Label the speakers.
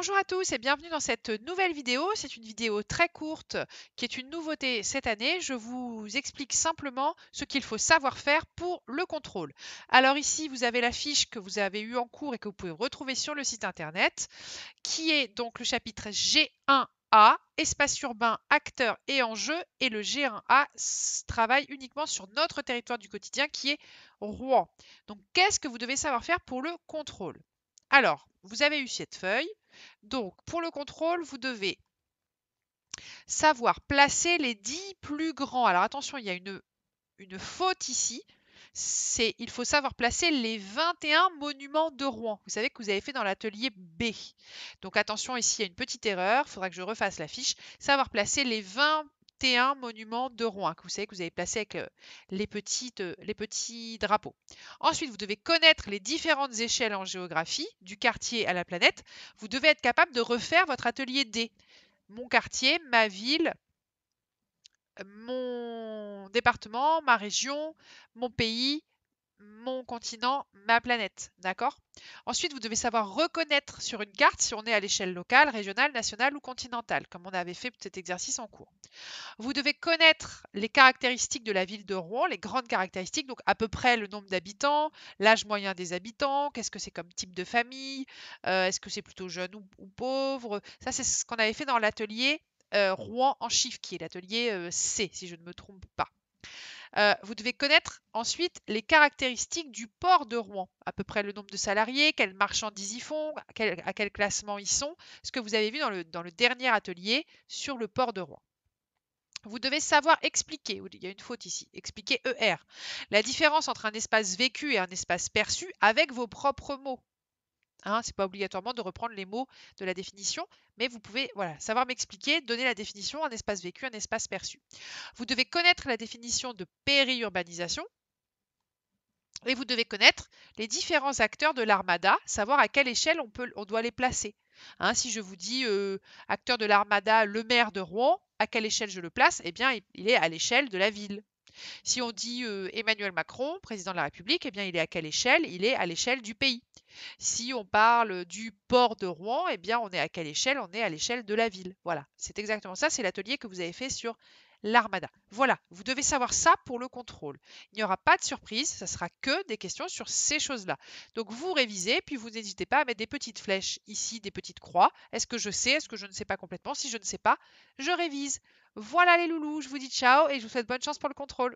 Speaker 1: Bonjour à tous et bienvenue dans cette nouvelle vidéo. C'est une vidéo très courte qui est une nouveauté cette année. Je vous explique simplement ce qu'il faut savoir faire pour le contrôle. Alors ici, vous avez la fiche que vous avez eue en cours et que vous pouvez retrouver sur le site internet, qui est donc le chapitre G1A, espace urbain, acteurs et enjeux, et le G1A travaille uniquement sur notre territoire du quotidien qui est Rouen. Donc qu'est-ce que vous devez savoir faire pour le contrôle? Alors, vous avez eu cette feuille. Donc, pour le contrôle, vous devez savoir placer les 10 plus grands. Alors attention, il y a une faute ici. Il faut savoir placer les 21 monuments de Rouen. Vous savez que vous avez fait dans l'atelier B. Donc attention, ici, il y a une petite erreur. Il faudra que je refasse la fiche. Savoir placer les 21 monuments de Rouen, que vous savez que vous avez placé avec les petits drapeaux. Ensuite, vous devez connaître les différentes échelles en géographie, du quartier à la planète. Vous devez être capable de refaire votre atelier D. Mon quartier, ma ville, mon département, ma région, mon pays, mon continent, ma planète. D'accord? Ensuite, vous devez savoir reconnaître sur une carte si on est à l'échelle locale, régionale, nationale ou continentale, comme on avait fait cet exercice en cours. Vous devez connaître les caractéristiques de la ville de Rouen, les grandes caractéristiques, donc à peu près le nombre d'habitants, l'âge moyen des habitants, qu'est-ce que c'est comme type de famille, est-ce que c'est plutôt jeune ou pauvre. Ça, c'est ce qu'on avait fait dans l'atelier Rouen en chiffres, qui est l'atelier C, si je ne me trompe pas. Vous devez connaître ensuite les caractéristiques du port de Rouen, à peu près le nombre de salariés, quelles marchandises ils font, à quel classement ils sont, ce que vous avez vu dans le dernier atelier sur le port de Rouen. Vous devez savoir expliquer, il y a une faute ici, expliquer ER, la différence entre un espace vécu et un espace perçu avec vos propres mots. Hein, ce n'est pas obligatoirement de reprendre les mots de la définition, mais vous pouvez savoir m'expliquer, donner la définition, un espace vécu, un espace perçu. Vous devez connaître la définition de périurbanisation et vous devez connaître les différents acteurs de l'armada, savoir à quelle échelle on doit les placer. Hein, si je vous dis acteur de l'armada, le maire de Rouen, à quelle échelle je le place? Eh bien, il est à l'échelle de la ville. Si on dit Emmanuel Macron, président de la République, eh bien, il est à quelle échelle? Il est à l'échelle du pays. Si on parle du port de Rouen, eh bien, on est à quelle échelle? On est à l'échelle de la ville. Voilà, c'est exactement ça. C'est l'atelier que vous avez fait sur l'armada. Voilà, vous devez savoir ça pour le contrôle. Il n'y aura pas de surprise, ça sera que des questions sur ces choses-là. Donc vous révisez, puis vous n'hésitez pas à mettre des petites flèches ici, des petites croix. Est-ce que je sais? Est-ce que je ne sais pas complètement? Si je ne sais pas, je révise. Voilà les loulous, je vous dis ciao et je vous souhaite bonne chance pour le contrôle.